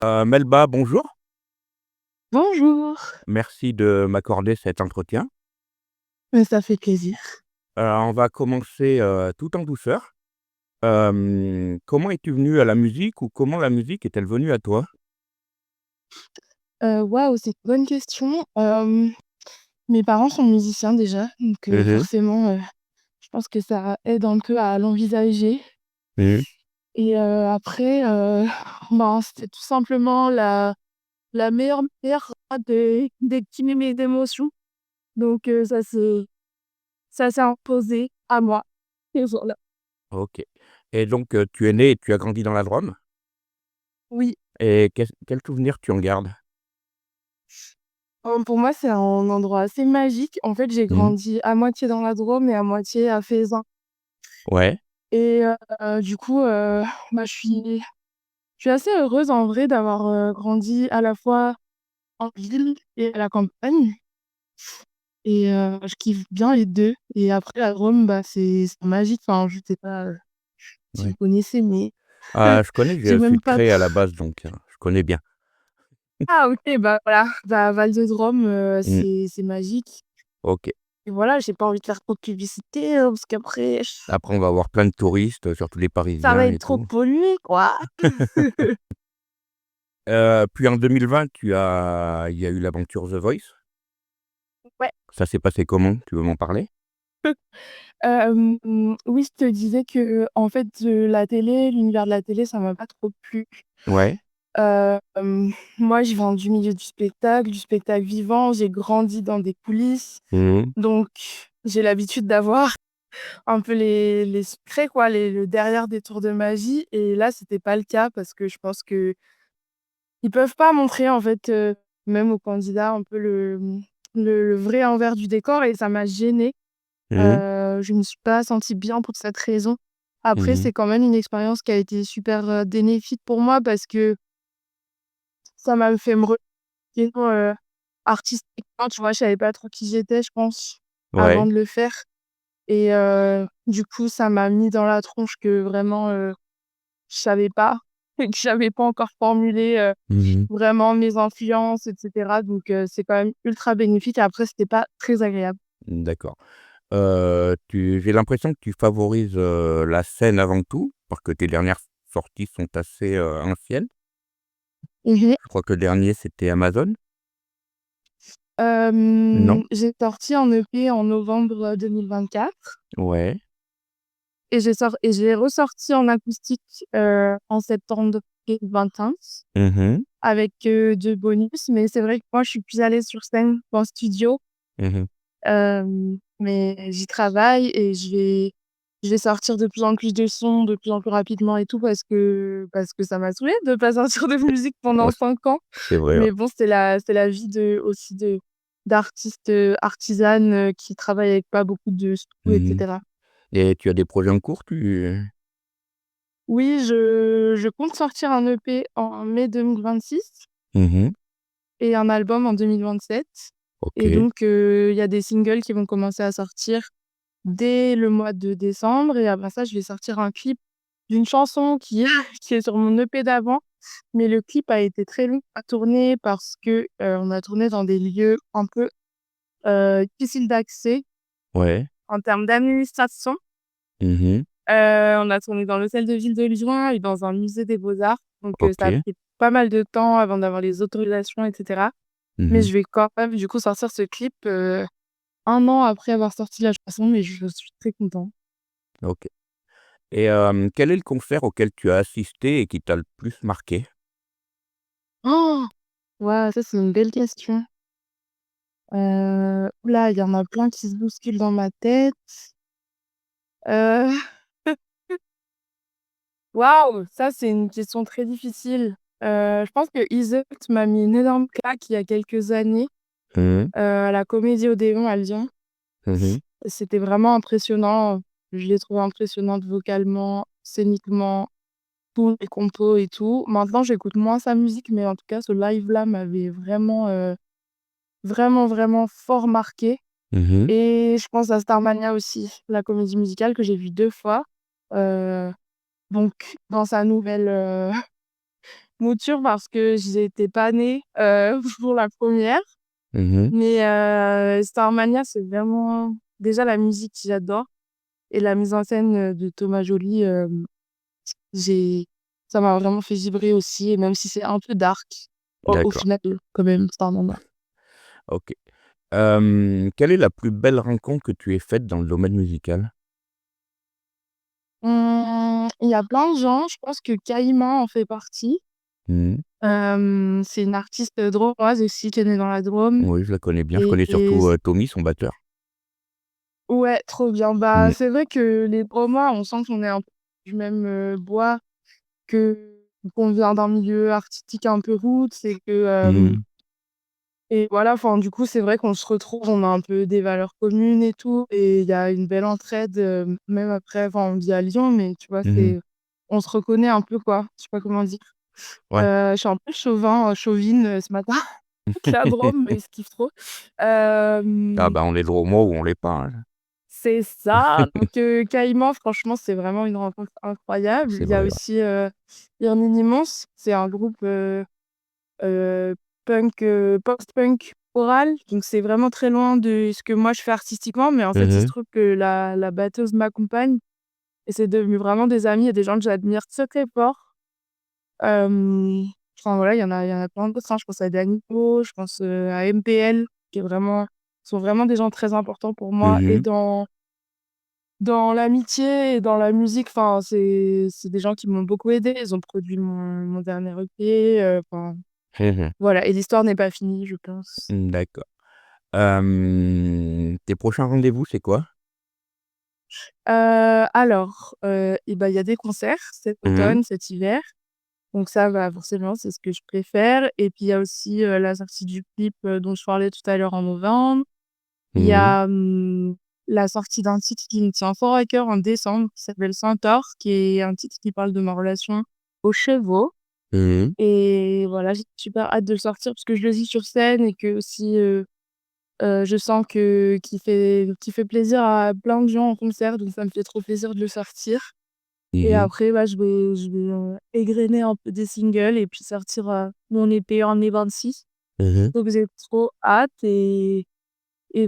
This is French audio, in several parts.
Melba, bonjour. Bonjour, Merci de m'accorder cet entretien. mais ça fait plaisir. On va commencer, tout en douceur. Comment es-tu venu à la musique ou comment la musique est-elle venue à toi? Waouh, c'est une bonne question. Mes parents sont musiciens déjà, donc Mmh. forcément, je pense que ça aide un peu à l'envisager Mmh. et après, ben, c'était tout simplement la meilleure manière d'exprimer mes émotions, donc ça s'est imposé à moi et voilà. OK, et donc, tu es né et tu as grandi dans la Drôme, Oui, et quel souvenir tu en gardes? pour moi, c'est un endroit assez magique. En fait, j'ai Mmh. grandi à moitié dans la Drôme et à moitié à Feyzin. Ouais. Et du coup, bah, je suis assez heureuse en vrai d'avoir, grandi à la fois en ville et à la campagne et je kiffe bien les 2 et après à Rome, bah, c'est magique. Enfin, je sais pas, si vous Ouais. connaissez, mais Ah, je connais, j'ai je suis même de pas Cré tr à la base, donc je connais bien. ah OK, bah, voilà, bah, Val de Drôme, Mmh. c'est magique OK. et voilà, j'ai pas envie de faire trop de publicité, parce qu'après Après on va avoir plein de touristes, surtout les ça va Parisiens être et trop tout. pollué, quoi. Puis en 2020, il y a eu l'aventure The Voice. Ouais. Ça s'est passé comment? Tu veux m'en parler? Oui, je te disais que, en fait, la télé, l'univers de la télé, ça m'a pas trop plu. Ouais. Moi, je viens du milieu du spectacle vivant. J'ai grandi dans des coulisses, Mmh. donc j'ai l'habitude d'avoir un peu les secrets, quoi, le derrière des tours de magie et là, c'était pas le cas parce que je pense qu'ils peuvent pas montrer, en fait, même aux candidats un peu le vrai envers du décor et ça m'a gênée. Mmh. Je me suis pas sentie bien pour cette raison. Après, Mmh. c'est quand même une expérience qui a été super, bénéfique pour moi parce que ça m'a fait me sinon, artistiquement, tu vois, je savais pas trop qui j'étais, je pense, avant Ouais. de le faire et du coup, ça m'a mis dans la tronche que vraiment, je savais pas et que j'avais pas encore formulé, Mmh. vraiment mes influences et cetera donc c'est quand même ultra bénéfique et après c'était pas très agréable. D'accord. Tu J'ai l'impression que tu favorises, la scène avant tout, parce que tes dernières sorties sont assez, anciennes. Mmh. Je crois que le dernier, c'était Amazon? Non? J'ai sorti un EP en novembre, 2024 Ouais. et j'ai ressorti en acoustique, en septembre 2025 Mmh. avec, 2 bonus, mais c'est vrai que moi je suis plus à l'aise sur scène qu'en studio, Mmh. mais j'y travaille et je vais sortir de plus en plus de sons, de plus en plus rapidement et tout parce que ça m'a saoulée de pas sortir de musique pendant Ouais, 5 ans. c'est vrai, ouais. Mais bon, c'est la vie d'artiste, artisane, qui travaille avec pas beaucoup de sous et Mmh. cetera. Et tu as des projets en cours, Oui, je compte sortir un EP en mai 2026 Mmh. et un album en 2027 et OK. donc il y a des singles qui vont commencer à sortir dès le mois de décembre et après ça, je vais sortir un clip d'une chanson qui est qui est sur mon EP d'avant, mais le clip a été très long à tourner parce que, on a tourné dans des lieux un peu, difficiles d'accès Ouais. en termes d'administration. Mmh. On a tourné dans l'hôtel de ville de Lyon et dans un musée des beaux-arts, donc ça a OK. pris pas mal de temps avant d'avoir les autorisations et cetera. Mais Mmh. je vais quand même du coup sortir ce clip, 1 an après avoir sorti la chanson, mais je suis très contente. OK, et quel est le concert auquel tu as assisté et qui t'a le plus marqué? Oh! Waouh, ça c'est une belle question. Ouh là, il y en a plein qui se bousculent dans ma tête. Heu, Waouh, ça c'est une question très difficile. Je pense que Iseult m'a mis une énorme claque il y a quelques années, Mmh. à la Comédie Odéon à Lyon. Mmh. C'était vraiment impressionnant. Je l'ai trouvée impressionnante vocalement, scéniquement, tous les compos et tout. Maintenant, j'écoute moins sa musique, mais en tout cas, ce live-là m'avait vraiment, vraiment, vraiment fort marquée Mmh. et je pense à Starmania aussi, la comédie musicale que j'ai vue 2 fois. Heu, donc dans sa nouvelle, mouture parce que j'étais pas née pour la première. Mmh. Mais Starmania, c'est vraiment déjà la musique, j'adore. Et la mise en scène de Thomas Joly, j'ai ça m'a vraiment fait vibrer aussi. Et même si c'est un peu dark, au D'accord, final, quand même, Starmania. OK. Quelle est la plus belle rencontre que tu aies faite dans le domaine musical? Il y a plein de gens, je pense que Caïman en fait partie. Mmh. C'est une artiste drômoise aussi qui est née dans la Drôme. Oui, je la connais bien. Je connais Et surtout, Tommy, son batteur. ouais, trop bien. Bah, Mmh. c'est vrai que les Drômois, on sent qu'on est un peu du même bois, que qu'on vient d'un milieu artistique un peu roots et que Mmh. et voilà, enfin, du coup, c'est vrai qu'on se retrouve, on a un peu des valeurs communes et tout, et il y a une belle entraide, même après, enfin, on vit à Lyon, mais tu vois, Mmh. on se reconnaît un peu, quoi. Je sais pas comment dire. Ouais. Je suis un peu chauvine, ce matin, avec la Drôme, mais ils se kiffent trop. Ah Hem, bah, on est Drômois ou on l'est pas, hein. c'est ça, donc Caïman, franchement, c'est vraiment une rencontre incroyable. C'est Il y a vrai, ouais. aussi, Irmine Immense, c'est un groupe, heu, punk, post-punk choral, donc c'est vraiment très loin de ce que moi je fais artistiquement, mais en fait, il se Mmh. trouve que la batteuse m'accompagne et c'est devenu vraiment des amis et des gens que j'admire très, très fort. Hem, enfin voilà, il y en a plein d'autres, hein. Je pense à Danico, je pense, à MPL qui est vraiment sont vraiment des gens très importants pour moi et Mmh. dans l'amitié et dans la musique, enfin, c'est des gens qui m'ont beaucoup aidée. Ils ont produit mon dernier EP, enfin, Mmh. voilà, et l'histoire n'est pas finie, je pense. Mmh, d'accord. Tes prochains rendez-vous, c'est quoi? Alors, et bah, il y a des concerts cet Mmh. automne, cet hiver, donc ça, bah, forcément, c'est ce que je préfère, et puis il y a aussi, la sortie du clip, dont je parlais tout à l'heure en novembre. Il y Mmh. a, la sortie d'un titre qui me tient fort à cœur en décembre, qui s'appelle Centaure, qui est un titre qui parle de ma relation aux chevaux, Mmh. et voilà, j'ai super hâte de le sortir parce que je le vis sur scène et que aussi, je sens qu'il fait plaisir à plein de gens en concert, donc ça me fait trop plaisir de le sortir, et Mmh. après, bah, je vais, égrener un peu des singles et puis sortir, mon EP en mai 26. Mmh. Donc j'ai trop hâte, et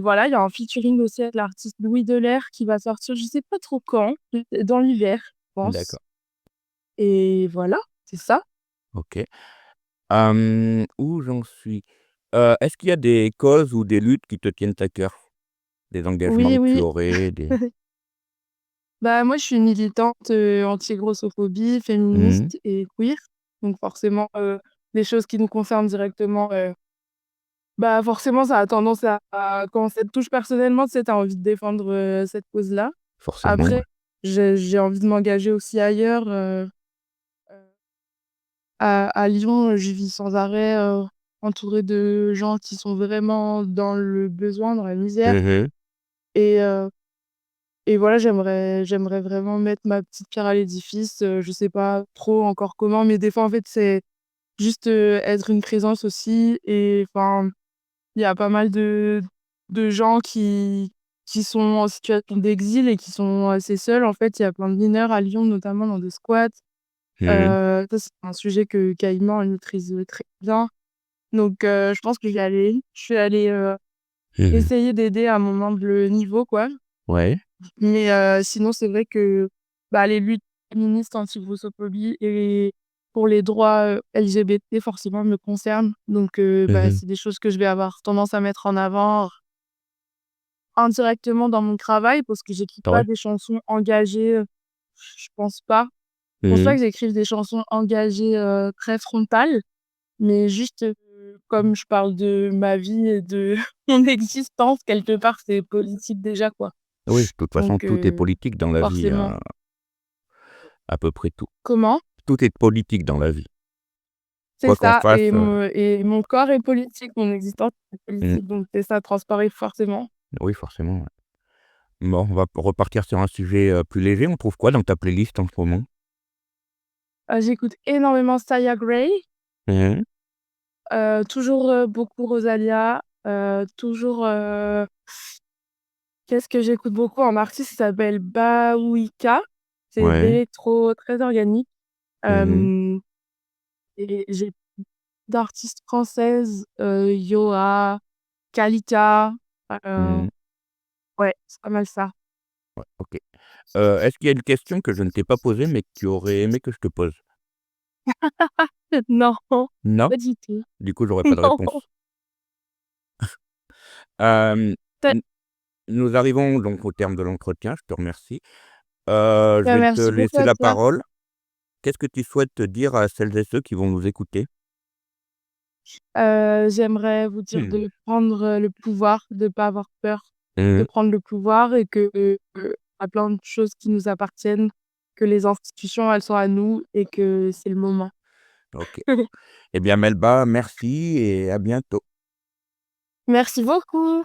voilà, il y a un featuring aussi avec l'artiste Louis Delair qui va sortir, je sais pas trop quand, peut-être dans l'hiver, je pense, D'accord, et voilà, c'est ça. OK. Où j'en suis? Est-ce qu'il y a des causes ou des luttes qui te tiennent à cœur? Des engagements Oui, que tu oui. aurais, des Bah, moi, je suis militante, anti-grossophobie, mmh. féministe et queer. Donc forcément, les choses qui nous concernent directement, bah, forcément, ça a tendance quand ça te touche personnellement, tu sais, tu as envie de défendre, cette cause-là. Forcément, ouais. Après, j'ai envie de m'engager aussi ailleurs, à Lyon, je vis sans arrêt, entourée de gens qui sont vraiment dans le besoin, dans la misère, Mmh. et voilà, j'aimerais vraiment mettre ma petite pierre à l'édifice, je sais pas trop encore comment, mais des fois, en fait, c'est juste, être une présence aussi, et enfin, il y a pas mal de gens qui sont en situation d'exil et qui sont assez seuls. En fait, il y a plein de mineurs à Lyon, notamment dans des squats. Mmh. Ça, c'est un sujet que Caïman, il maîtrise, très bien. Donc je pense que je vais aller, Mmh. essayer d'aider à mon humble niveau, quoi. Ouais, Mais sinon, c'est vrai que, bah, les luttes féministes anti-grossophobie et pour les droits, LGBT forcément me concernent. Donc bah, mmh. c'est des choses que je vais avoir tendance à mettre en avant indirectement dans mon travail parce que j'écris Ah pas ouais? des chansons engagées, je pense pas. Je pense pas Mmh. que j'écrive des chansons engagées, très frontales, mais juste, comme je parle de ma vie et de mon existence, quelque part, c'est politique déjà, quoi. Oui, de toute façon, Donc tout est politique dans la vie, forcément. à peu près tout. Comment? Tout est politique dans la vie. C'est Quoi qu'on ça, fasse, et mon corps est politique, mon existence est mmh, politique, donc ça transparaît forcément. oui, forcément, ouais. Bon, on va repartir sur un sujet, plus léger. On trouve quoi dans ta playlist en ce moment? J'écoute énormément Saya Gray, Mmh. toujours, beaucoup Rosalia, toujours, qu'est-ce que j'écoute beaucoup? Un artiste qui s'appelle Bawika, c'est de Ouais. l'électro très organique, Mmh. hem et j'ai d'artistes françaises, Yoa, Kalita, heu, Mmh. ouais, c'est pas mal ça. Ouais, OK. Est-ce qu'il y a une question que je ne t'ai pas posée, mais que tu aurais aimé que je te pose? Non, Non? pas du tout. Du coup, j'aurais pas de Non. réponse. Hem, Tu n nous arrivons donc au terme de l'entretien, je te remercie. Je bah, vais te merci beaucoup laisser à la toi. parole. Qu'est-ce que tu souhaites dire à celles et ceux qui vont nous écouter? J'aimerais vous dire Mmh. de prendre, le pouvoir, de pas avoir peur de Mmh. prendre le pouvoir et que, y a plein de choses qui nous appartiennent, que les institutions, elles sont à nous et que c'est le moment. OK. Eh bien Melba, merci et à bientôt. Merci beaucoup.